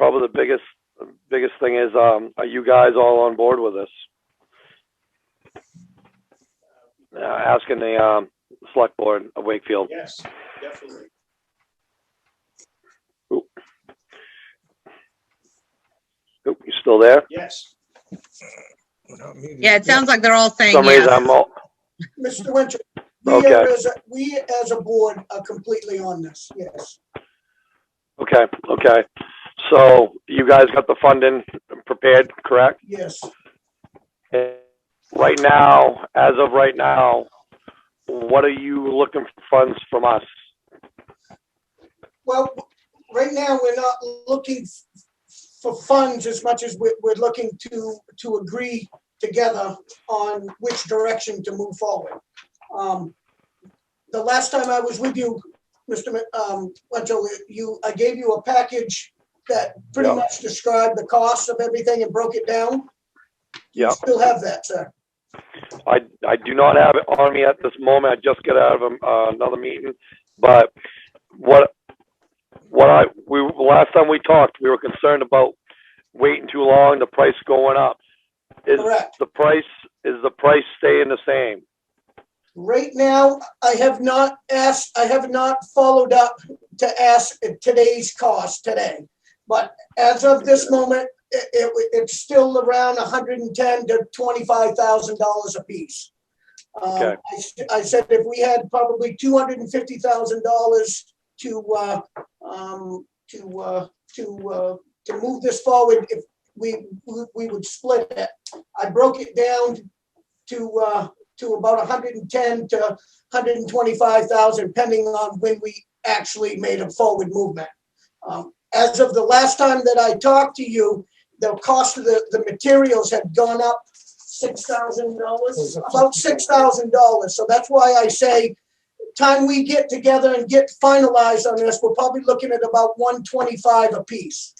probably the biggest thing is, are you guys all on board with this? Asking the select board of Wakefield. Yes, definitely. Oop, you still there? Yes. Yeah, it sounds like they're all For saying some reason, yes. I'm all, Mr. Winter, Okay. we as a board are completely on this, yes. okay. So you guys got the funding prepared, correct? Yes. And right now, as of right now, what are you looking for funds from us? Well, right now, we're not looking for funds as much as we're looking to agree together on which direction to move forward. The last time I was with you, Mr. Winter, I gave you a package that pretty Yeah. much described the cost of everything and broke it down. Yeah. You still have that, sir? I do not have it on me at this moment. I just got out of another meeting, but last time we talked, we were concerned about waiting too long, the price going up. Correct. The price staying the same? Right now, I have not followed up to ask today's cost today. But as of this moment, it's still around $110,000 to $25,000 a piece. Okay. I said if we had probably $250,000 to move this forward, if we would split it. I broke it down to about 110 to 125,000, depending on when we actually made a forward movement. As of the last time that I talked to you, the cost of the materials had gone up $6,000, about $6,000. So that's why I say, time we get together and get finalized on this, we're probably looking at about $125 a piece.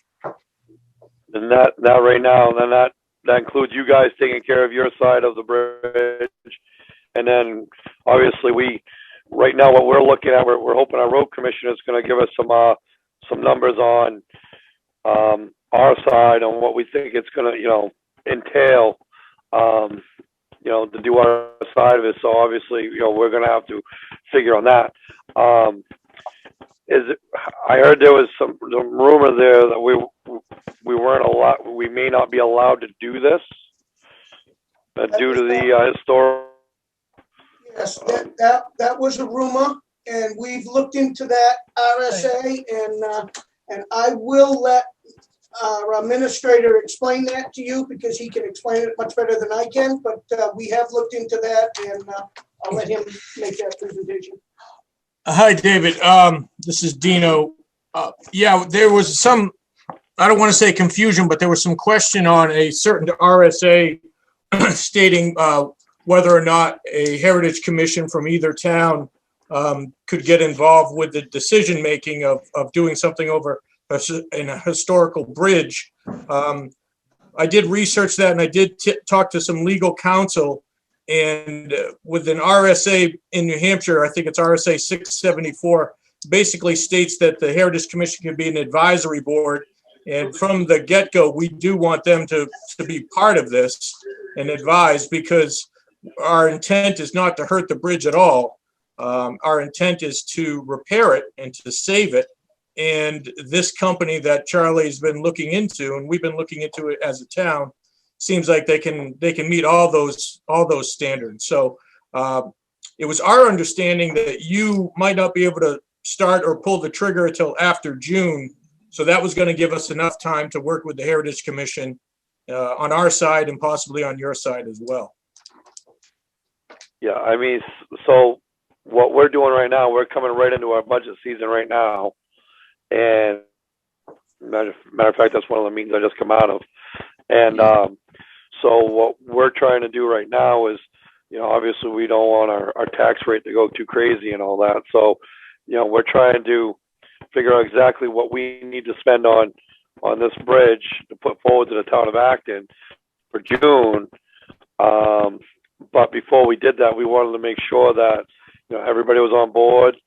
And that right now, then that includes you guys taking care of your side of the bridge, and then obviously right now what we're looking at, we're hoping our road commissioner is going to give us some numbers on our side on what we think it's going to entail to do our side of it. So obviously we're going to have to figure on that. I heard there was some rumor there that we may not be allowed to do this due to the historic. Yes, that was a rumor, and we've looked into that RSA, and I will let our administrator explain that to you because he can explain it much better than I can. But we have looked into that, and I'll let him make that presentation. Hi, David. This is Dino. Yeah, there was some, I don't want to say confusion, but there was some question on a certain RSA stating whether or not a Heritage Commission from either town could get involved with the decision-making of doing something over in a historical bridge. I did research that, and I did talk to some legal counsel. And with an RSA in New Hampshire, I think it's RSA 674, basically states that the Heritage Commission can be an advisory board. And from the get-go, we do want them to be part of this and advise, because our intent is not to hurt the bridge at all. Our intent is to repair it and to save it. And this company that Charlie's been looking into, and we've been looking into it as a town, seems like they can meet all those standards. So it was our understanding that you might not be able to start or pull the trigger until after June. So that was going to give us enough time to work with the Heritage Commission on our side and possibly on your side as well. Yeah, I mean, so what we're doing right now, we're coming right into our budget season right now. And matter of fact, that's one of the meetings I just come out of. And so what we're trying to do right now is, obviously we don't want our tax rate to go too crazy and all that. So, we're trying to figure out exactly what we need to spend on this bridge to put forward to the town of Acton for June. But before we did that, we wanted to make sure that, everybody was on board,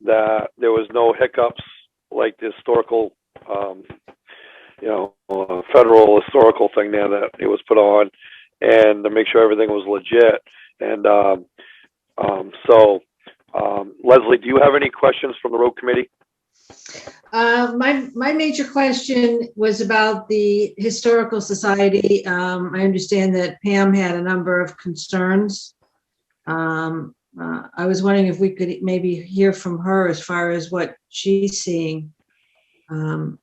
that there was no hiccups like the historical federal historical thing there that it was put on, and to make sure everything was legit. And Leslie, do you have any questions from the road committee? My major question was about the Historical Society. I understand that Pam had a number of concerns. I was wondering if we could maybe hear from her as far as what she's seeing, and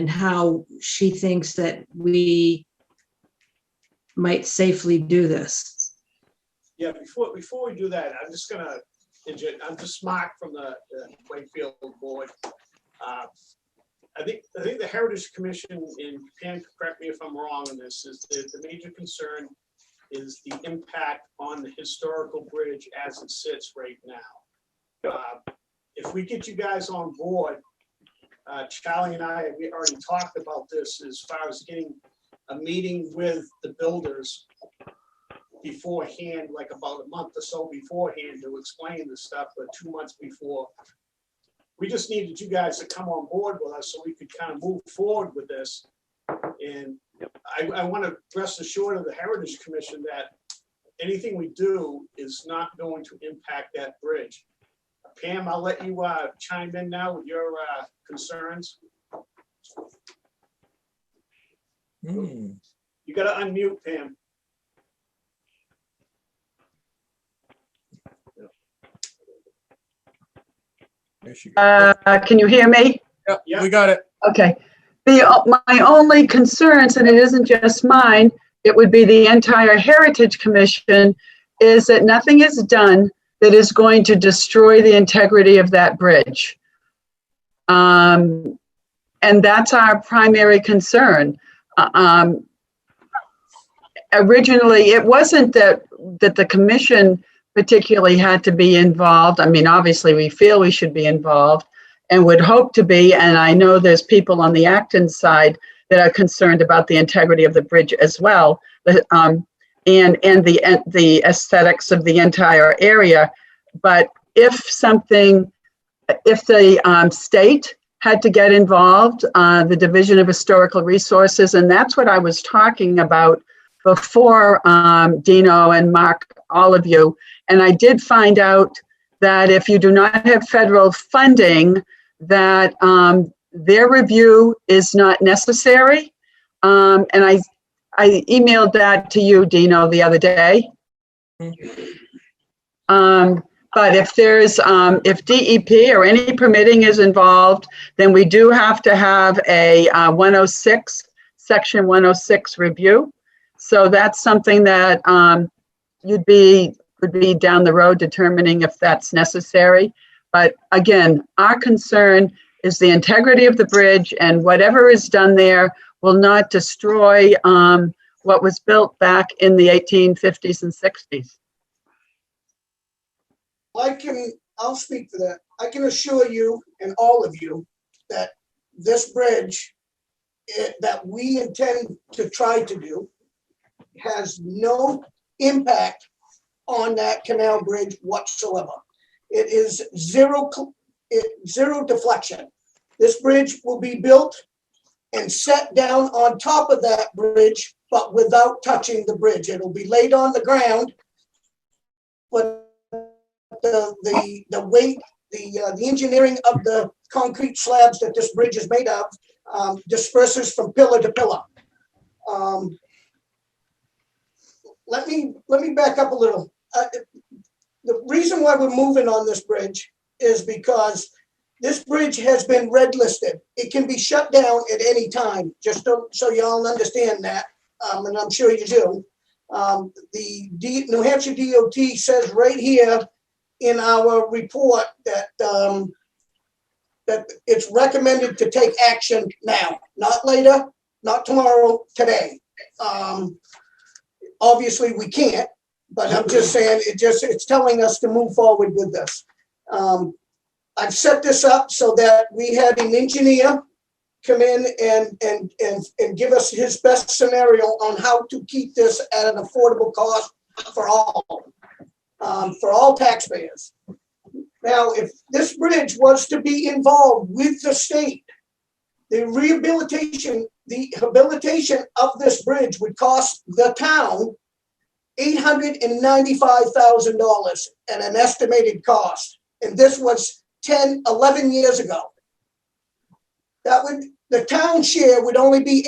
how she thinks that we might safely do this. Yeah, before we do that, I'm just Mark from the Wakefield board. I think the Heritage Commission, and Pam, correct me if I'm wrong on this, is the major concern is the impact on the historical bridge as it sits right now. If we get you guys on board, Charlie and I, we already talked about this as far as getting a meeting with the builders beforehand, like about a month or so beforehand, to explain the stuff, but 2 months before. We just needed you guys to come on board with us so we could kind of move forward with this. And I want to rest assured of the Heritage Commission that anything we do is not going to impact that bridge. Pam, I'll let you chime in now with your concerns. You got to unmute, Pam. Can you hear me? Yeah, we got it. Okay. My only concerns, and it isn't just mine, it would be the entire Heritage Commission, is that nothing is done that is going to destroy the integrity of that bridge. And that's our primary concern. Originally, it wasn't that the commission particularly had to be involved. I mean, obviously, we feel we should be involved and would hope to be. And I know there's people on the Acton side that are concerned about the integrity of the bridge as well, and the aesthetics of the entire area. But if the state had to get involved, the Division of Historical Resources, and that's what I was talking about before, Dino and Mark, all of you. And I did find out that if you do not have federal funding, that their review is not necessary. And I emailed that to you, Dino, the other day. But if there's, if DEP or any permitting is involved, then we do have to have a 106, Section 106 review. So that's something that would be down the road determining if that's necessary. But again, our concern is the integrity of the bridge, and whatever is done there will not destroy what was built back in the 1850s and 60s. I'll speak for that. I can assure you and all of you that this bridge that we intend to try to do has no impact on that canal bridge whatsoever. It is zero deflection. This bridge will be built and set down on top of that bridge, but without touching the bridge. It'll be laid on the ground, but the weight, the engineering of the concrete slabs that this bridge is made of disperses from pillar to pillar. Let me back up a little. The reason why we're moving on this bridge is because this bridge has been red listed. It can be shut down at any time, just so y'all understand that, and I'm sure you do. The New Hampshire DOT says right here in our report that that it's recommended to take action now, not later, not tomorrow, today. Obviously we can't, but I'm just saying it's telling us to move forward with this. I've set this up so that we had an engineer come in and give us his best scenario on how to keep this at an affordable cost for all taxpayers. Now, if this bridge was to be involved with the state, the rehabilitation of this bridge would cost the town $895,000 at an estimated cost. And this was 10, 11 years ago. The town share would only be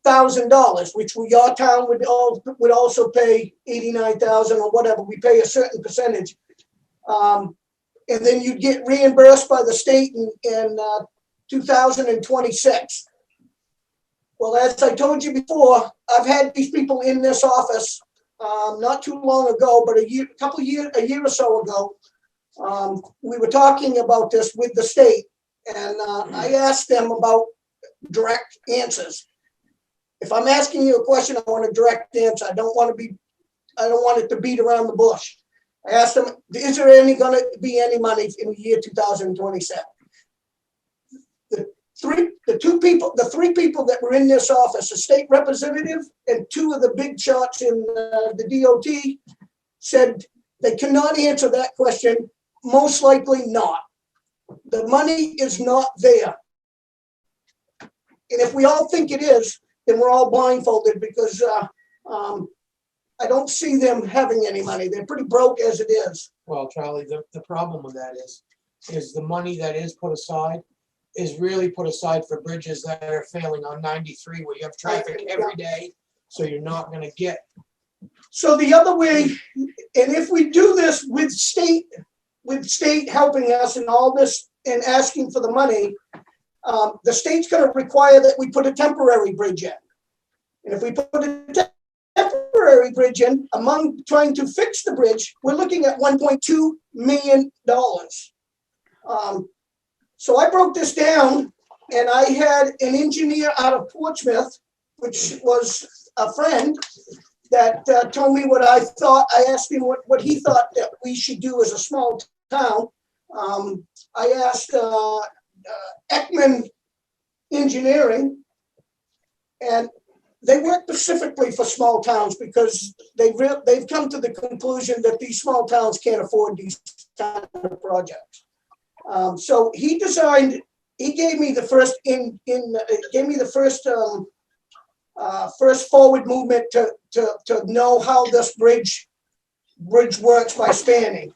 $89,000, which your town would also pay $89,000 or whatever. We pay a certain percentage. And then you'd get reimbursed by the state in 2026. Well, as I told you before, I've had these people in this office not too long ago, but a year or so ago. We were talking about this with the state, and I asked them about direct answers. If I'm asking you a question, I want a direct answer. I don't want it to beat around the bush. I asked them, is there going to be any money in the year 2027? The three people that were in this office, a state representative and two of the big shots in the DOT, said they cannot answer that question. Most likely not. The money is not there. And if we all think it is, then we're all blindfolded, because I don't see them having any money. They're pretty broke as it is. Well, Charlie, the problem with that is the money that is put aside is really put aside for bridges that are failing on 93, where you have traffic every day, so you're not going to get. So the other way, and if we do this with state helping us and all this and asking for the money, the state's going to require that we put a temporary bridge in. And if we put a temporary bridge in, among trying to fix the bridge, we're looking at $1.2 million. So I broke this down, and I had an engineer out of Portsmouth, which was a friend, that told me what I thought. I asked him what he thought that we should do as a small town. I asked Ekman Engineering, and they work specifically for small towns, because they've come to the conclusion that these small towns can't afford these kind of projects. So he gave me the first forward movement to know how this bridge works by spanning.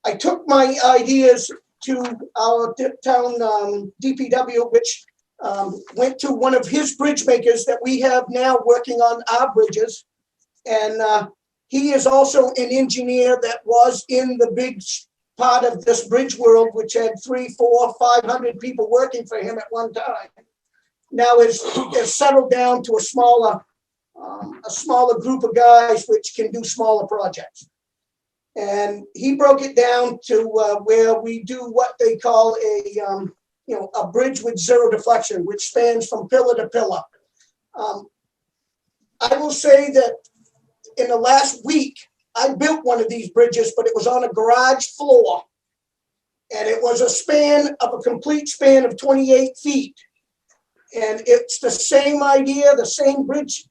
I took my ideas to our town DPW, which went to one of his bridge makers that we have now working on our bridges. And he is also an engineer that was in the big part of this bridge world, which had 300, 400, 500 people working for him at one time. Now is settled down to a smaller group of guys which can do smaller projects. And he broke it down to where we do what they call a bridge with zero deflection, which spans from pillar to pillar. I will say that in the last week, I built one of these bridges, but it was on a garage floor. And it was a complete span of 28 feet. And it's the same idea, the same bridge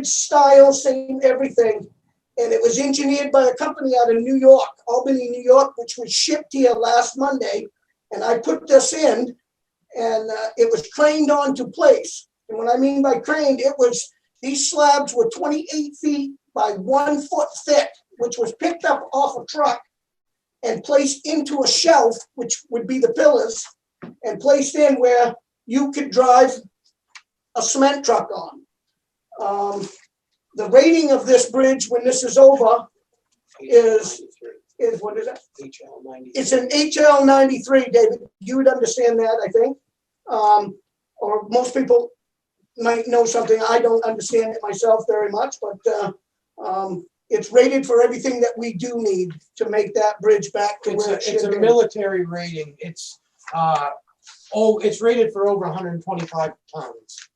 style, same everything. And it was engineered by a company out of New York, Albany, New York, which was shipped here last Monday. And I put this in, and it was craned onto place. And what I mean by craned, these slabs were 28 feet by 1 foot thick, which was picked up off a truck and placed into a shelf, which would be the pillars, and placed in where you could drive a cement truck on. The rating of this bridge when this is over is what is it? HL 93. It's an HL 93, David. You would understand that, I think. Or most people might know something. I don't understand it myself very much, but it's rated for everything that we do need to make that bridge back to where it should be. It's a military rating. It's rated for over 125 pounds.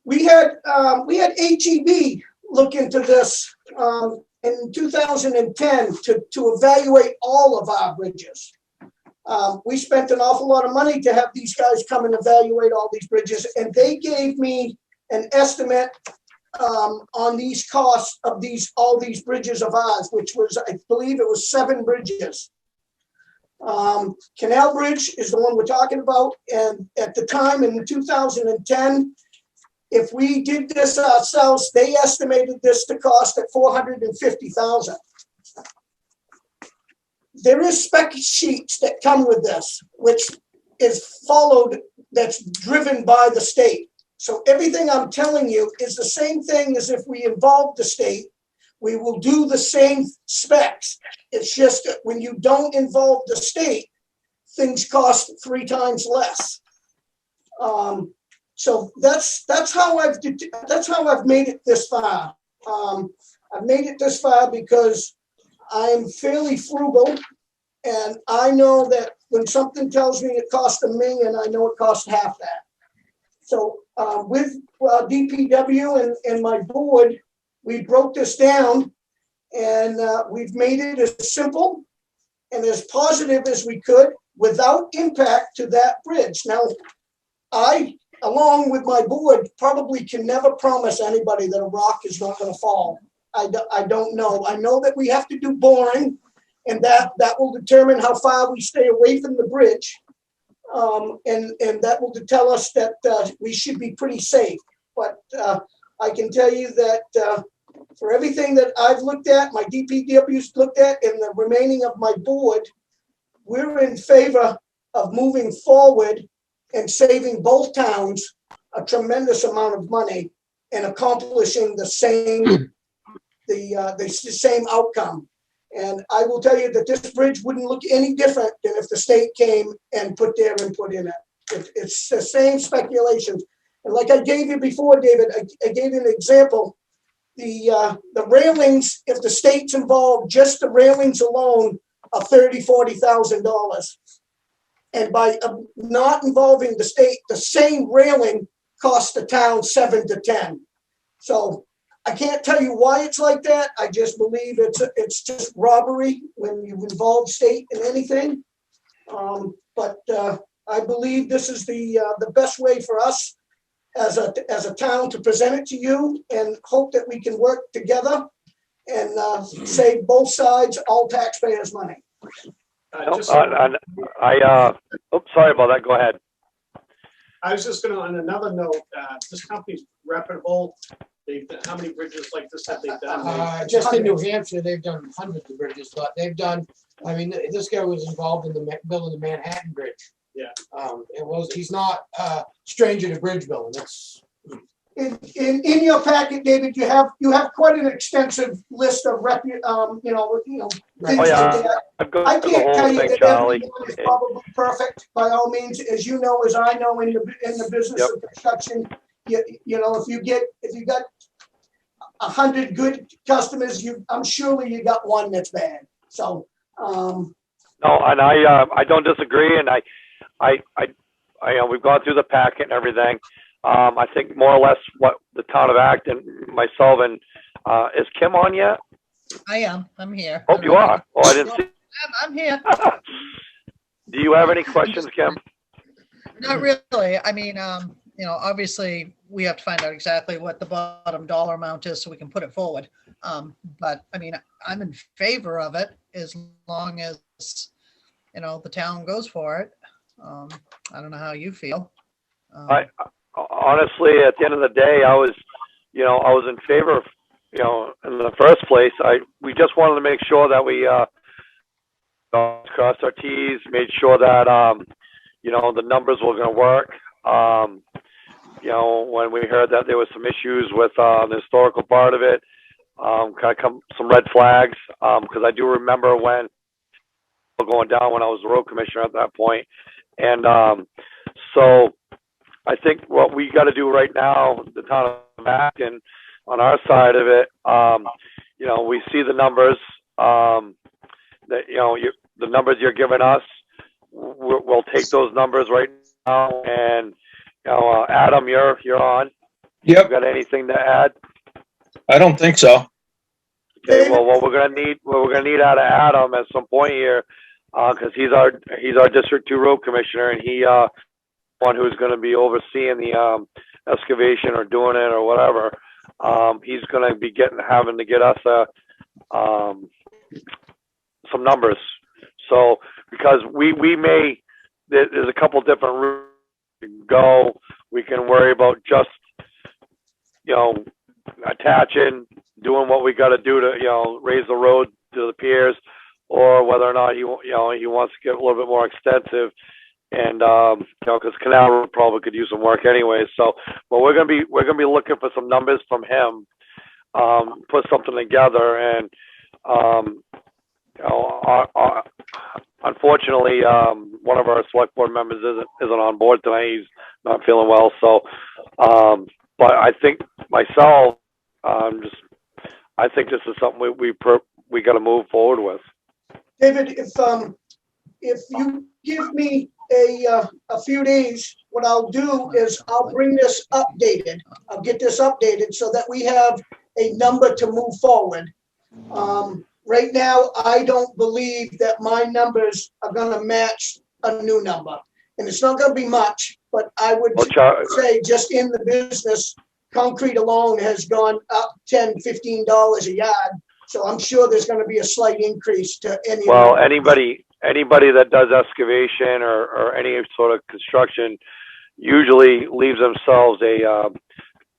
We had HEB look into this in 2010 to evaluate all of our bridges. We spent an awful lot of money to have these guys come and evaluate all these bridges, and they gave me an estimate on these costs of all these bridges of ours, which was, I believe it was 7 bridges. Canal Bridge is the one we're talking about, and at the time in 2010, if we did this ourselves, they estimated this to cost at $450,000. There is spec sheets that come with this, which is followed, that's driven by the state. So everything I'm telling you is the same thing as if we involve the state. We will do the same specs. It's just that when you don't involve the state, things cost 3 times less. So that's how I've made it this far. I've made it this far because I'm fairly frugal, and I know that when something tells me it costs $1 million, I know it costs half that. So with DPW and my board, we broke this down, and we've made it as simple and as positive as we could without impact to that bridge. Now, I, along with my board, probably can never promise anybody that a rock is not going to fall. I don't know. I know that we have to do boring, and that will determine how far we stay away from the bridge. And that will tell us that we should be pretty safe. But I can tell you that for everything that I've looked at, my DPW's looked at, and the remaining of my board, we're in favor of moving forward and saving both towns a tremendous amount of money and accomplishing the same the same outcome. And I will tell you that this bridge wouldn't look any different than if the state came and put their input in it. It's the same speculations. And like I gave you before, David, I gave you an example. The railings, if the state's involved, just the railings alone are $30,000-$40,000. And by not involving the state, the same railing costs the town 7 to 10. So I can't tell you why it's like that. I just believe it's just robbery when you involve state in anything. But I believe this is the best way for us as a town to present it to you, and hope that we can work together and save both sides, all taxpayers' money. Sorry about that. Go ahead. I was just gonna, on another note, this company's reputable. How many bridges like this have they done? Just in New Hampshire, they've done hundreds of bridges, but they've done, I mean, this guy was involved in the building the Manhattan Bridge. Yeah. He's not a stranger to bridge building. That's. In your packet, David, you have quite an extensive list of Right. things Oh, like yeah. that. I've got I the can't tell whole you thing, that Charlie. everyone is probably perfect by all means, as you know, as I know, in the business Yep. of construction. You know, if you got 100 good customers, I'm surely you got one that's bad. So. No, and I don't disagree, and we've gone through the packet and everything. I think more or less what the town of Acton, myself, and is Kim on yet? I am. I'm here. Oh, you are. Oh, I didn't see. I'm here. Do you have any questions, Kim? Not really. I mean, obviously we have to find out exactly what the bottom dollar amount is so we can put it forward. But I mean, I'm in favor of it as long as, the town goes for it. I don't know how you feel. I honestly, at the end of the day, I was in favor of, in the first place. We just wanted to make sure that we crossed our T's, made sure that the numbers were going to work. When we heard that there was some issues with the historical part of it, some red flags, because I do remember when going down when I was the road commissioner at that point. And so I think what we got to do right now, the town of Acton, on our side of it, we see the numbers, the numbers you're giving us, we'll take those numbers right now. And, Adam, you're on. Yep. You got anything to add? I don't think so. Okay, well, what we're gonna need out of Adam at some point here, because he's our District 2 road commissioner, and he one who's going to be overseeing the excavation or doing it or whatever. He's going to be having to get us some numbers. So because we may, there's a couple different routes we can go. We can worry about just, attaching, doing what we got to do to, raise the road to the piers, or whether or not he wants to get a little bit more extensive. And because Canal Road probably could use some work anyway. So, but we're gonna be looking for some numbers from him, put something together, and unfortunately, one of our select board members isn't on board tonight. He's not feeling well. So, but I think myself, I think this is something we got to move forward with. David, if you give me a few days, what I'll do is I'll bring this updated. I'll get this updated so that we have a number to move forward. Right now, I don't believe that my numbers are gonna match a new number. And it's not gonna be much, but I would say just in the business, concrete alone has gone up $10, $15 a yard. So I'm sure there's gonna be a slight increase to any. Well, anybody that does excavation or any sort of construction usually leaves themselves a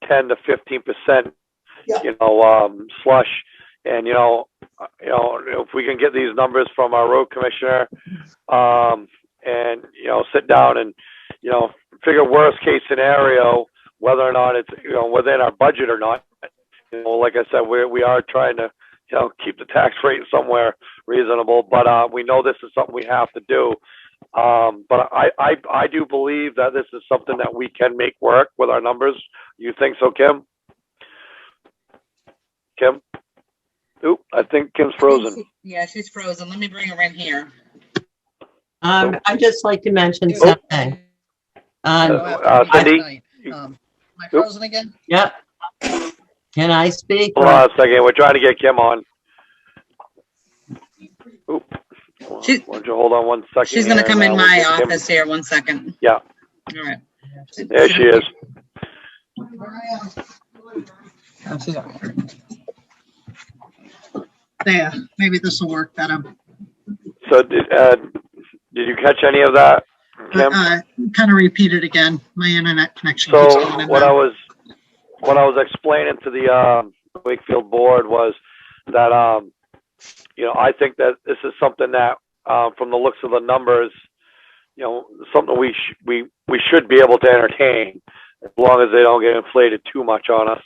10 to 15%, slush. And if we can get these numbers from our road commissioner, and sit down and figure worst case scenario, whether or not it's within our budget or not. Like I said, we are trying to keep the tax rate somewhere reasonable, but we know this is something we have to do. But I do believe that this is something that we can make work with our numbers. You think so, Kim? Kim? Oop, I think Kim's frozen. Yeah, she's frozen. Let me bring her in here. I'd just like to mention something. Cindy? Am I frozen again? Yep. Can I speak? Hold on a second. We're trying to get Kim on. Oop. Why don't you hold on one second? She's going to come in my office here. 1 second. Yeah. All right. There she is. There, maybe this will work better. So did you catch any of that, Kim? Kind of repeat it again. My internet connection. So what I was explaining to the Wakefield board was that I think that this is something that from the looks of the numbers, something we should be able to entertain as long as they don't get inflated too much on us.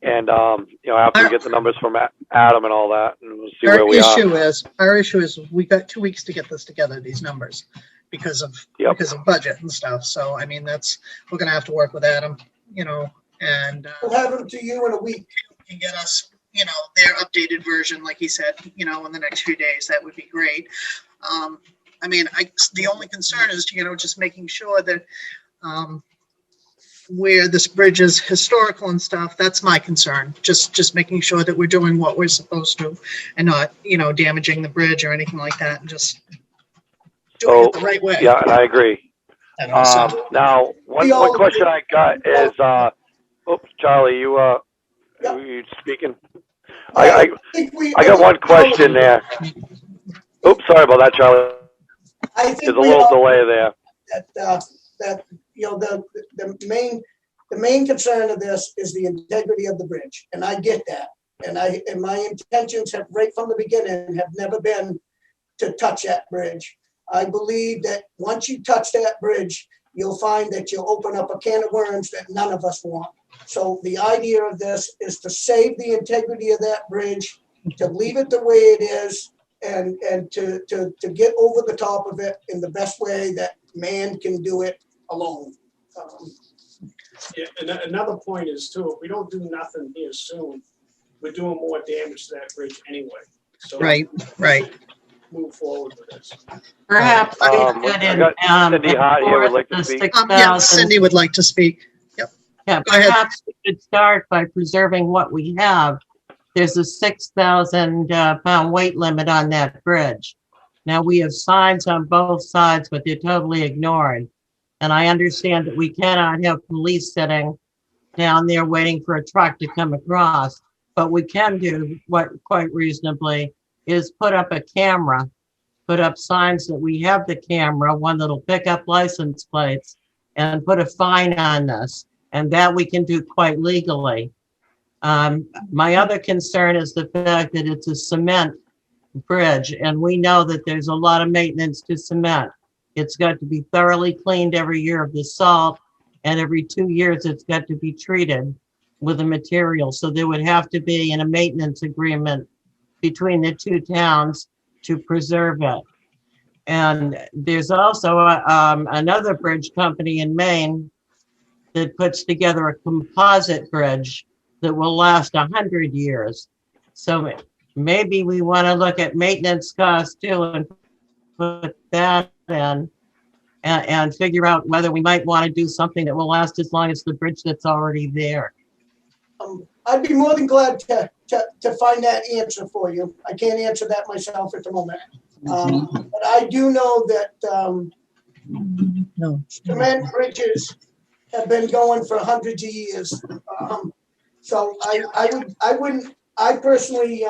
And after we get the numbers from Adam and all that, and we'll see where we are. Our issue is we got 2 weeks to get this together, these numbers, because of budget and stuff. So I mean, we're gonna have to work with Adam, and we'll have them to you in a week. Can get us, their updated version, like he said, in the next few days. That would be great. I mean, the only concern is, just making sure that where this bridge is historical and stuff, that's my concern. Just making sure that we're doing what we're supposed to and not, damaging the bridge or anything like that, and just doing it the right way. Yeah, and I agree. And also, now, one question I got is, oops, Charlie, you speaking? I got one question there. Oops, sorry about that, Charlie. There's a little delay there. That the main concern of this is the integrity of the bridge, and I get that. And my intentions have right from the beginning have never been to touch that bridge. I believe that once you touch that bridge, you'll find that you'll open up a can of worms that none of us want. So the idea of this is to save the integrity of that bridge, to leave it the way it is, and to get over the top of it in the best way that man can do it alone. Yeah, and another point is too, if we don't do nothing here soon, we're doing more damage to that bridge anyway. So right. Move forward with this. Perhaps we could Cindy Hart here would like to speak. Cindy would like to speak. Yep. Yeah, Go ahead. perhaps we could start by preserving what we have. There's a 6,000 pound weight limit on that bridge. Now we have signs on both sides, but they're totally ignored. And I understand that we cannot have police sitting down there waiting for a truck to come across. But we can do what quite reasonably is put up a camera put up signs that we have the camera, one that'll pick up license plates, and put a fine on this. And that we can do quite legally. My other concern is the fact that it's a cement bridge, and we know that there's a lot of maintenance to cement. It's got to be thoroughly cleaned every year of the salt, and every 2 years it's got to be treated with a material. So there would have to be a maintenance agreement between the two towns to preserve it. And there's also another bridge company in Maine that puts together a composite bridge that will last 100 years. So maybe we want to look at maintenance costs too and put that in and figure out whether we might want to do something that will last as long as the bridge that's already there. I'd be more than glad to find that answer for you. I can't answer that myself at the moment. But I do know that cement bridges have been going for hundreds of years. So I personally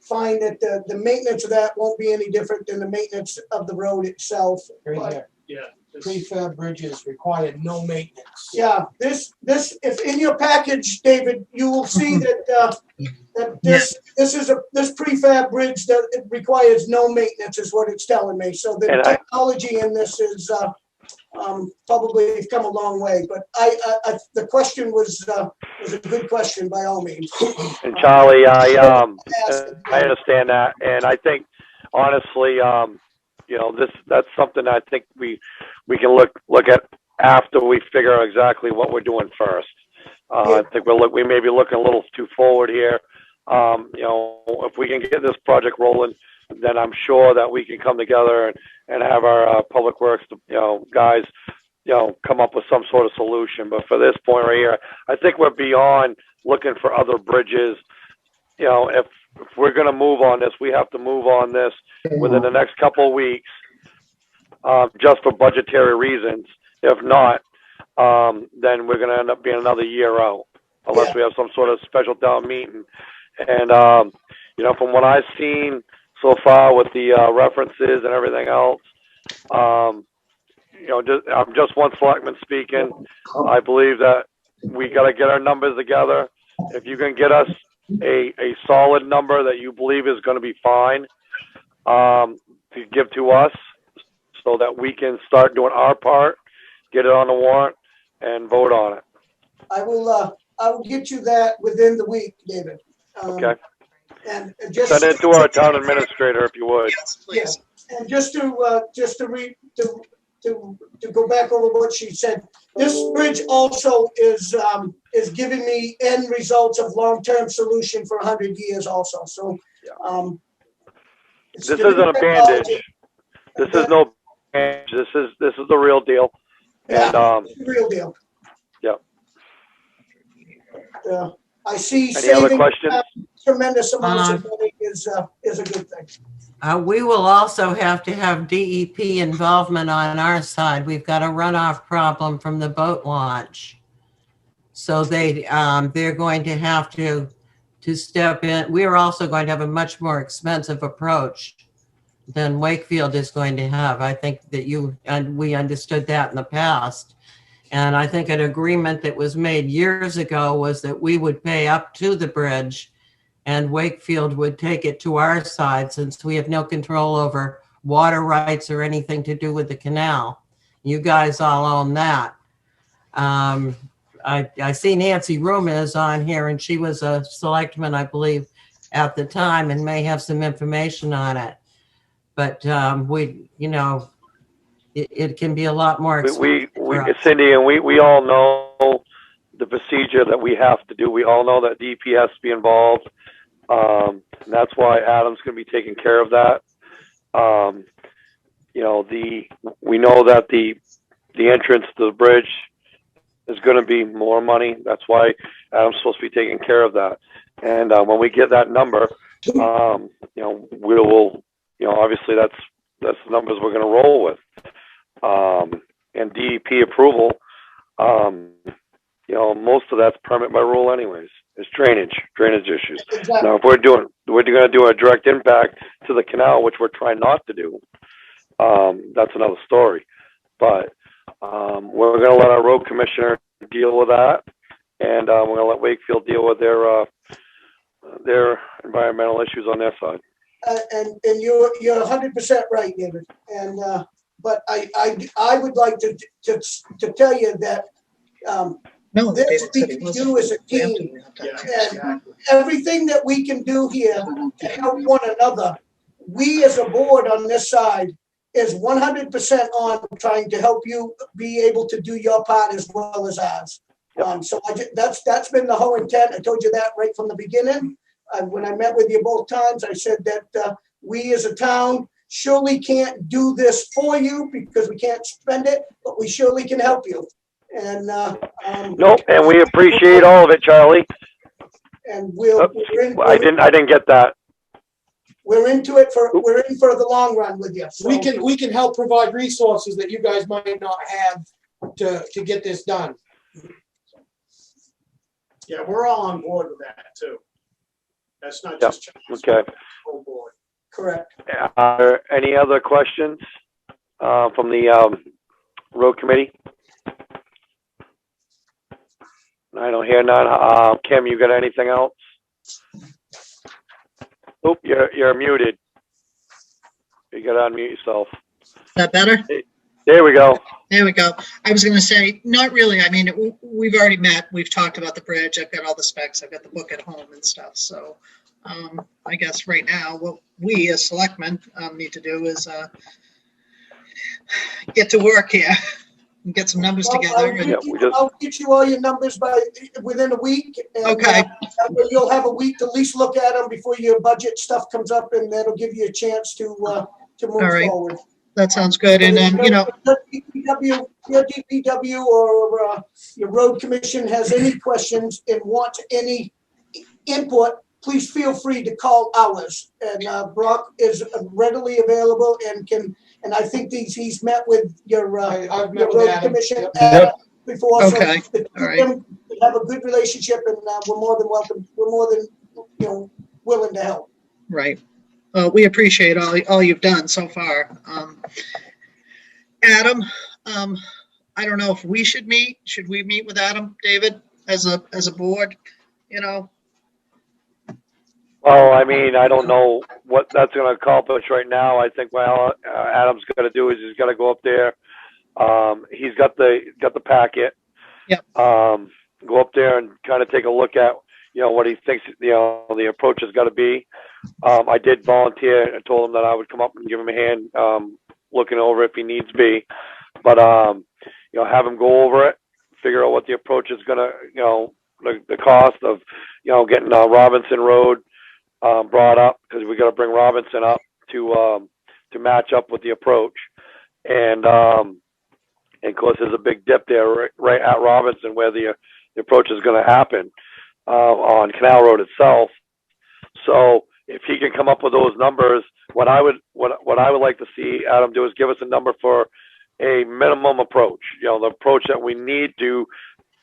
find that the maintenance of that won't be any different than the maintenance of the road itself. Right But, here. Yeah. Prefab bridges require no maintenance. yeah, this, if in your package, David, you will see that, that this prefab bridge that it requires no maintenance is what it's telling me. So the And technology in this is, probably come a long way, but the question was a good question by all means. And Charlie, I understand that, and I think honestly, that's something I think we can look at after we figure out exactly what we're doing first. I think we may be looking a little too forward here. If we can get this project rolling, then I'm sure that we can come together and have our public works, guys, come up with some sort of solution. But for this point right here, I think we're beyond looking for other bridges. If we're going to move on this, we have to move on this within the next couple of weeks, just for budgetary reasons. If not, then we're going to end up being another year out, unless we have some sort of special town meeting. And, from what I've seen so far with the references and everything else, I'm just one selectman speaking. I believe that we got to get our numbers together. If you can get us a solid number that you believe is going to be fine, to give to us so that we can start doing our part, get it on the warrant and vote on it. I will get you that within the week, David. Okay. And just Send it to our town administrator if you would. Yes, please. and just to go back over what she said, this bridge also is giving me end results of long-term solution for 100 years also. So, This isn't a bandage. This is no bandage. This is the real deal. Yeah, And it's the real deal. yeah. I see Any other saving questions? tremendous amounts of money is a good thing. We will also have to have DEP involvement on our side. We've got a runoff problem from the boat launch. So they're going to have to step in. We're also going to have a much more expensive approach than Wakefield is going to have. I think that we understood that in the past. And I think an agreement that was made years ago was that we would pay up to the bridge and Wakefield would take it to our side, since we have no control over water rights or anything to do with the canal. You guys all own that. I see Nancy Rooma is on here, and she was a selectman, I believe, at the time, and may have some information on it. But it can be a lot more expensive. Cindy, and we all know the procedure that we have to do. We all know that DEP has to be involved. And that's why Adam's going to be taking care of that. We know that the entrance to the bridge is going to be more money. That's why Adam's supposed to be taking care of that. And when we get that number, we will, obviously that's the numbers we're going to roll with. And DEP approval, most of that's permit by rule anyways. It's drainage issues. Exactly. Now, if we're going to do a direct impact to the canal, which we're trying not to do, that's another story. But we're going to let our road commissioner deal with that, and we're going to let Wakefield deal with their environmental issues on their side. And you're 100% right, David. And but I would like to tell you that No, this David we said he can wasn't. do as a We have to- team, we have to- and everything that we can do here to help one another, we as a board on this side is 100% on trying to help you be able to do your part as well as ours. So that's been the whole intent. I told you that right from the beginning. When I met with you both times, I said that we as a town surely can't do this for you because we can't spend it, but we surely can help you. And Nope, and we appreciate all of it, Charlie. and I didn't get that. we're into it we're in for the long run with you. So. We can help provide resources that you guys might not have to get this done. Yeah, we're all on board with that too. That's not Yep. just Charlie's Okay. whole board. Correct. Are there any other questions from the road committee? I don't hear none. Kim, you got anything else? Oop, you're muted. You gotta unmute yourself. Is that better? There we go. There we go. I was going to say, not really. I mean, we've already met. We've talked about the bridge. I've got all the specs. I've got the book at home and stuff. So I guess right now, what we as selectmen need to do is get to work here and get some numbers together. I'll get you all your numbers within a week. And, Okay. You'll have a week to at least look at them before your budget stuff comes up, and that'll give you a chance to move forward. That sounds good. And your DPW or your road commission has any questions and wants any input, please feel free to call ours. And Brock is readily available and I think he's met with your I've met road with Adam. commission Yep. before. Okay. So the All right. two of them have a good relationship, and we're more than welcome. We're more than willing to help. Right. Well, we appreciate all you've done so far. Adam, I don't know if we should meet. Should we meet with Adam, David, as a board? Well, I mean, I don't know what that's going to accomplish right now. I think what Adam's got to do is he's got to go up there. He's got the packet. Yep. Go up there and kind of take a look at what he thinks the approach has got to be. I did volunteer and told him that I would come up and give him a hand looking over if he needs be. But have him go over it, figure out what the approach is going to, the cost of getting Robinson Road brought up, because we got to bring Robinson up to match up with the approach. And of course, there's a big dip there right at Robinson where the approach is going to happen on Canal Road itself. So if he can come up with those numbers, what I would like to see Adam do is give us a number for a minimum approach. The approach that we need to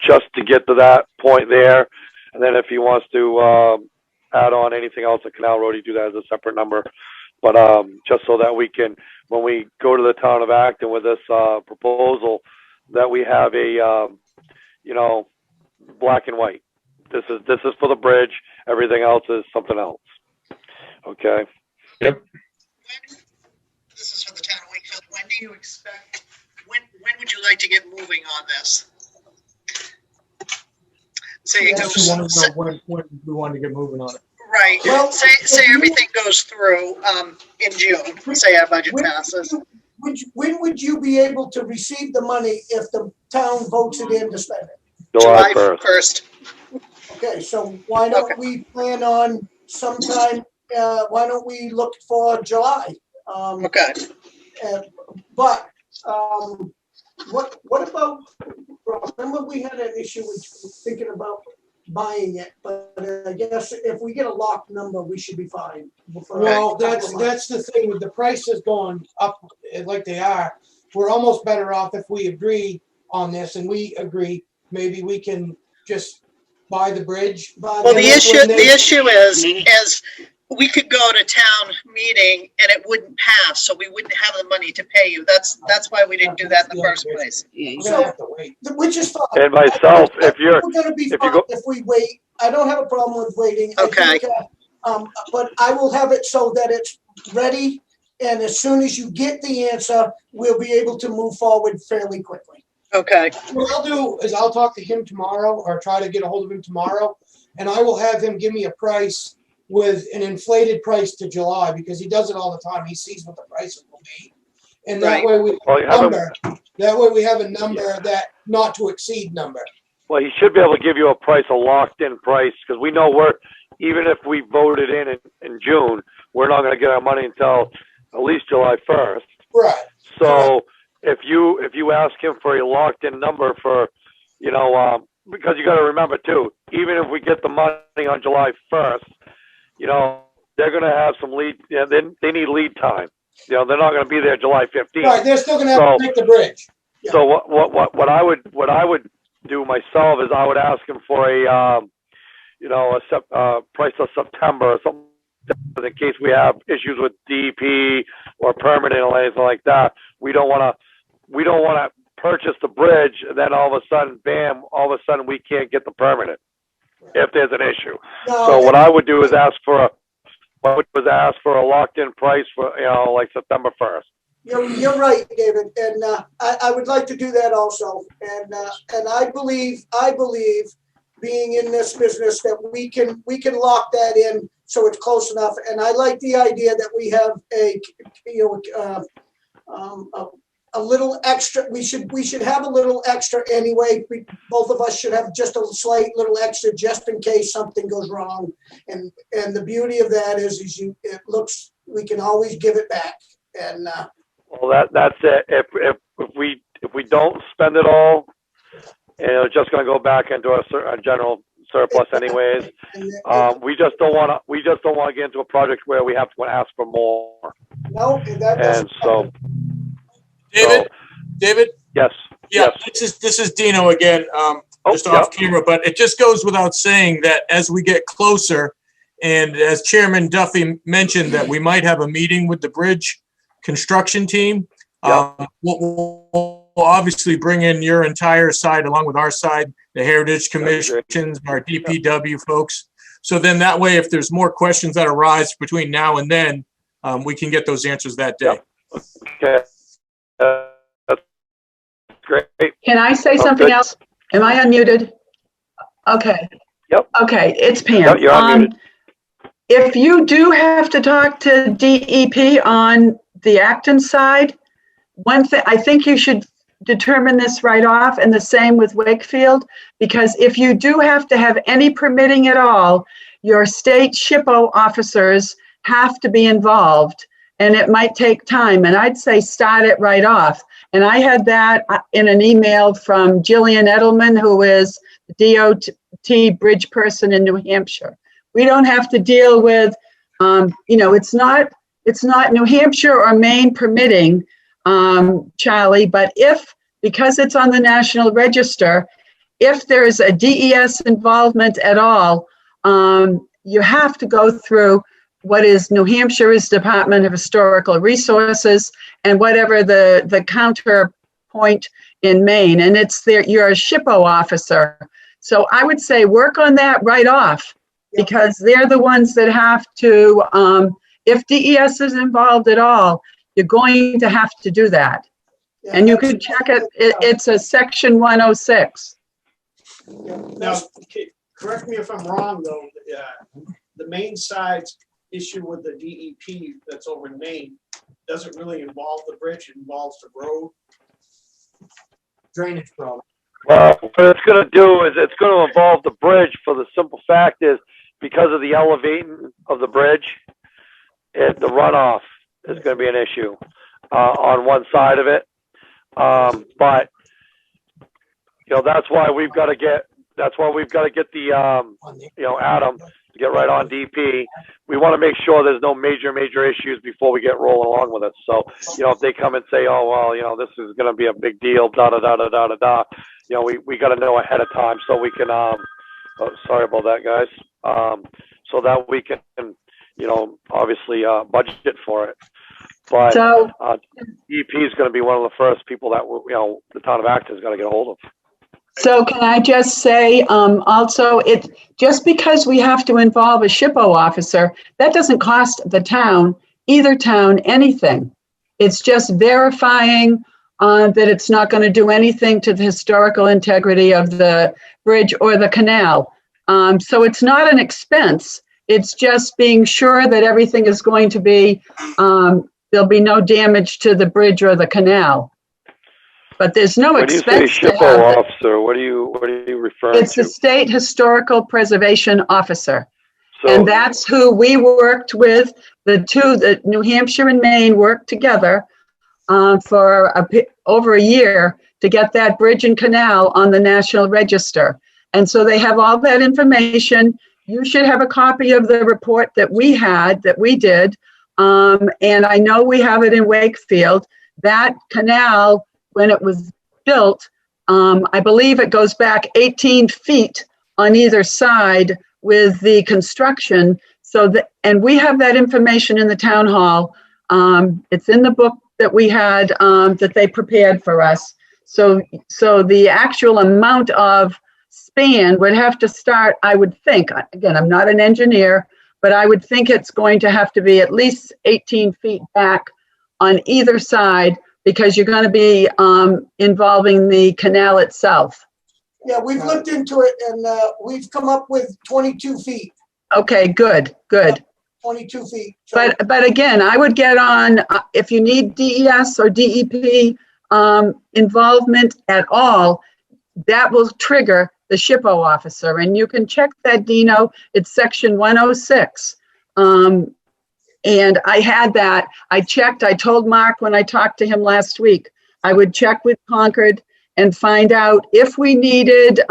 just to get to that point there, and then if he wants to add on anything else at Canal Road, he do that as a separate number. But just so that we can, when we go to the town of Acton with this proposal, that we have a black and white. This is for the bridge. Everything else is something else. Okay. Yep. This is for the town of Wakefield. When do you expect? When would you like to get moving on this? Say it Yes, goes. we want to know when we want to get moving on it. Right. Well, Say everything goes through in June. Say our budget passes. When would you be able to receive the money if the town votes it in to spend it? July 1st. Okay, so why don't we plan on sometime, why don't we look for July? Okay. But what about, remember we had an issue with thinking about buying it, but I guess if we get a locked number, we should be fine. Well, that's the thing, with the prices going up like they are, we're almost better off if we agree on this and we agree maybe we can just buy the bridge. Well, the issue is we could go to town meeting and it wouldn't pass, so we wouldn't have the money to pay you. That's why we didn't do that in the first place. We're gonna have to wait. Which is fine. And myself, if you're, We're gonna be if you fine go- if we wait. I don't have a problem with waiting. I Okay. think, but I will have it so that it's ready, and as soon as you get the answer, we'll be able to move forward fairly quickly. Okay. What I'll do is I'll talk to him tomorrow or try to get a hold of him tomorrow. And I will have him give me a price with an inflated price to July because he does it all the time. He sees what the price will be. And that Right. way we Well, you have have a number that not to exceed number. well, he should be able to give you a price, a locked-in price, because we know even if we voted in June, we're not gonna get our money until at least July 1st. Right. So if you ask him for a locked-in number for, because you gotta remember too, even if we get the money on July 1st, they're gonna have some lead, they need lead time. They're not gonna be there July 15th. Right. They're still gonna have to make the bridge. So what I would do myself is I would ask him for a price of September or something in case we have issues with DEP or permitting or anything like that. We don't want to purchase the bridge and then all of a sudden, bam, all of a sudden we can't get the permit if there's an issue. So what I would do is ask for a locked-in price for like September 1st. You're right, David, and I would like to do that also. And I believe being in this business that we can lock that in so it's close enough. And I like the idea that we have a little extra. We should have a little extra anyway. Both of us should have just a slight little extra just in case something goes wrong. And the beauty of that is we can always give it back. And well, that's it. If we don't spend it all, and it's just going to go back into our general surplus anyways. We just don't want to get into a project where we have to ask for more. No, and so. David? Yes. Yeah, yes. this is Dino again, just off camera, but it just goes without saying that as we get closer, and as Chairman Duffy mentioned, that we might have a meeting with the bridge construction team. We'll obviously bring in your entire side along with our side, the Heritage Commissions, our DPW folks. So then that way, if there's more questions that arise between now and then, we can get those answers that day. Okay. That's great. Can I say something else? Am I unmuted? Okay. Yep. Okay, it's Pam. Yep, you're unmuted. If you do have to talk to DEP on the Acton side, one thing, I think you should determine this right off, and the same with Wakefield, because if you do have to have any permitting at all, your state SHPO officers have to be involved, and it might take time. And I'd say start it right off. And I had that in an email from Jillian Edelman, who is the DOT bridge person in New Hampshire. We don't have to deal with, it's not New Hampshire or Maine permitting, Charlie, but because it's on the National Register, if there's a DES involvement at all, you have to go through what is New Hampshire's Department of Historical Resources and whatever the counterpoint in Maine, and you're a SHPO officer. So I would say work on that right off, because they're the ones that have to, if DES is involved at all, you're going to have to do that. And you can check it, it's a section 106. Now, correct me if I'm wrong, though, the Maine side's issue with the DEP that's over in Maine doesn't really involve the bridge, it involves the road. Drainage problem. Well, what it's going to do is it's going to involve the bridge, for the simple fact is because of the elevating of the bridge, the runoff is going to be an issue on one side of it. But that's why we've got to get the Adam get right on DP. We want to make sure there's no major issues before we get rolling along with it. So, if they come and say, oh, well, this is going to be a big deal, da, da, da, da, da, da, da, we got to know ahead of time so we can, sorry about that, guys. So that we can, obviously, budget for it. But So- DP is going to be one of the first people that, the town of Acton is going to get a hold of. So can I just say, also, just because we have to involve a SHPO officer, that doesn't cost the town, either town, anything. It's just verifying that it's not going to do anything to the historical integrity of the bridge or the canal. So it's not an expense. It's just being sure that everything is going to be, there'll be no damage to the bridge or the canal. But there's no When you say expense to SHPO have it. officer, what are you referring It's the to? State Historical Preservation Officer. So, And that's who we worked with. The New Hampshire and Maine worked together for over a year to get that bridge and canal on the National Register. And so they have all that information. You should have a copy of the report that we did. And I know we have it in Wakefield. That canal, when it was built, I believe it goes back 18 feet on either side with the construction. And we have that information in the town hall. It's in the book that we had, that they prepared for us. So the actual amount of span would have to start, I would think, again, I'm not an engineer, but I would think it's going to have to be at least 18 feet back on either side, because you're going to be involving the canal itself. Yeah, we've looked into it and we've come up with 22 feet, Okay, good. 22 feet. So, But again, I would get on, if you need DES or DEP involvement at all, that will trigger the SHPO officer. And you can check that, Dino. It's section 106. And I had that. I checked. I told Mark when I talked to him last week, I would check with Concord and find out if we needed,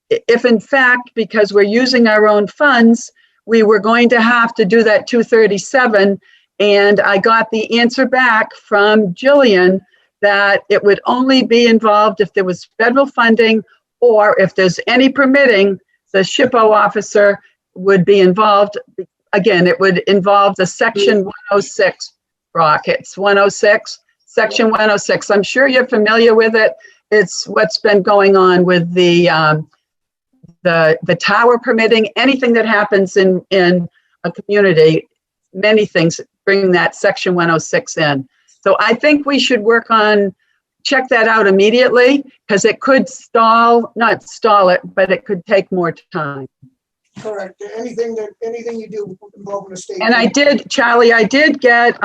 if in fact, because we're using our own funds, we were going to have to do that 237. And I got the answer back from Jillian that it would only be involved if there was federal funding, or if there's any permitting, the SHPO officer would be involved. Again, it would involve the section 106, Brock. It's 106, section 106. I'm sure you're familiar with it. It's what's been going on with the tower permitting. Anything that happens in a community, many things bring that section 106 in. So I think we should check that out immediately, because it could not stall it, but it could take more time. correct. Anything you do involving the state. And Charlie, I did get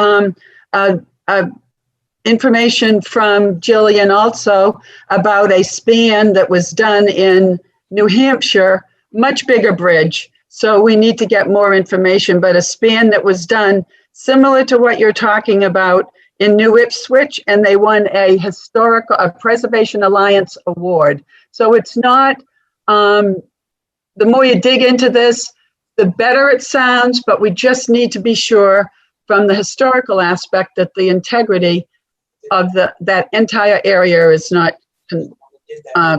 information from Jillian also about a span that was done in New Hampshire, much bigger bridge. So we need to get more information, but a span that was done similar to what you're talking about in New Ipswich, and they won a Preservation Alliance award. So it's not, the more you dig into this, the better it sounds, but we just need to be sure from the historical aspect that the integrity of that entire area is not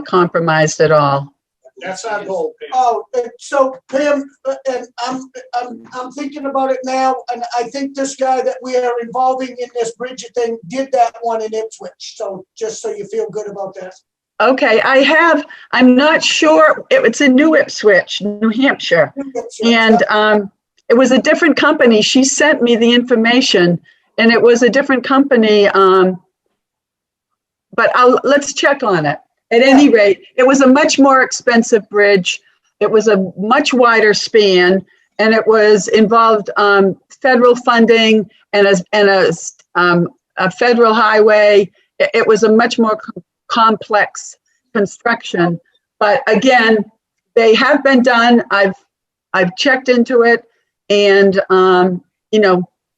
compromised at all. That's our goal, Pam. Oh, so Pam, and I'm thinking about it now, and I think this guy that we are involving in this bridge thing did that one in Ipswich. So just so you feel good about that. Okay, I'm not sure, it's in New Ipswich, New Hampshire. And it was a different company. She sent me the information, and it was a different company. But let's check on it. At any rate, it was a much more expensive bridge. It was a much wider span, and it was involved federal funding and a federal highway. It was a much more complex construction. But again, they have been done. I've checked into it, and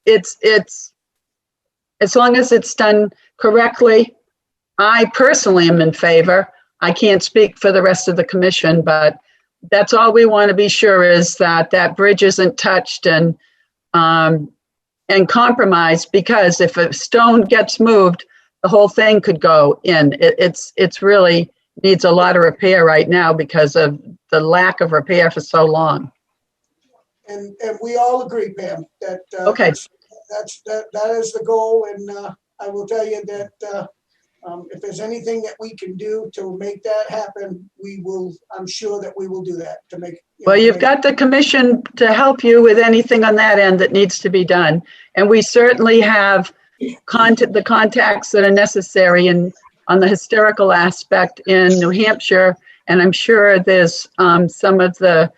it's as long as it's done correctly. I personally am in favor. I can't speak for the rest of the commission, but that's all we want to be sure is that that bridge isn't touched and compromised, because if a stone gets moved, the whole thing could go in. It's really needs a lot of repair right now because of the lack of repair for so long. And we all agree, Pam, that Okay. that is the goal. And I will tell you that if there's anything that we can do to make that happen, we will. I'm sure that we will do that to make. Well, you've got the commission to help you with anything on that end that needs to be done. And we certainly have the contacts that are necessary on the historical aspect in New Hampshire. And I'm sure there's some of the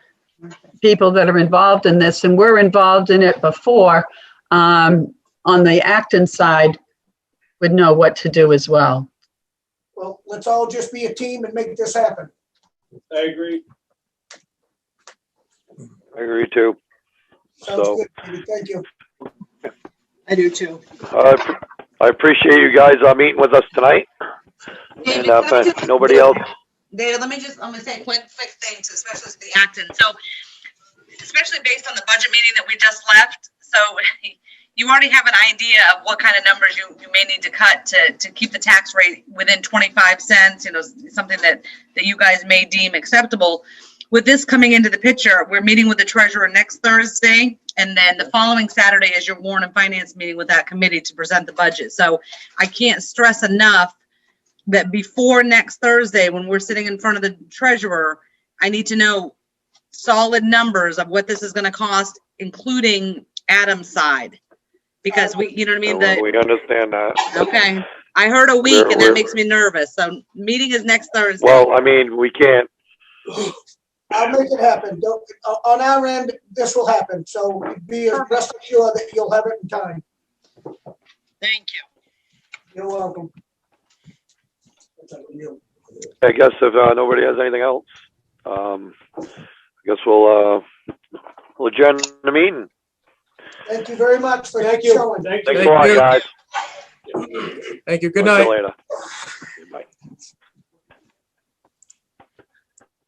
people that are involved in this, and we're involved in it before, on the Acton side, would know what to do as well. Well, let's all just be a team and make this happen. I agree. I agree too. Sounds So, good, David. Thank you. I do too. I appreciate you guys meeting with us tonight. And if nobody else. David, I'm gonna say quick things, especially to the Acton. So, especially based on the budget meeting that we just left. So you already have an idea of what kind of numbers you may need to cut to keep the tax rate within 25 cents, something that you guys may deem acceptable. With this coming into the picture, we're meeting with the treasurer next Thursday, and then the following Saturday is your Warren and Finance meeting with that committee to present the budget. So I can't stress enough that before next Thursday, when we're sitting in front of the treasurer, I need to know solid numbers of what this is going to cost, including Adam's side, because we understand that. Okay, I heard a week, and that makes me nervous. So meeting is next Thursday. Well, I mean, we can't. I'll make it happen. On our end, this will happen. So be rest assured that you'll have it in time. Thank you. You're welcome. I guess if nobody has anything else, I guess we'll adjourn the meeting. Thank you very much for Thank you. showing. Thank you. Thanks a lot, guys. Thank you. Good Talk to night. you later.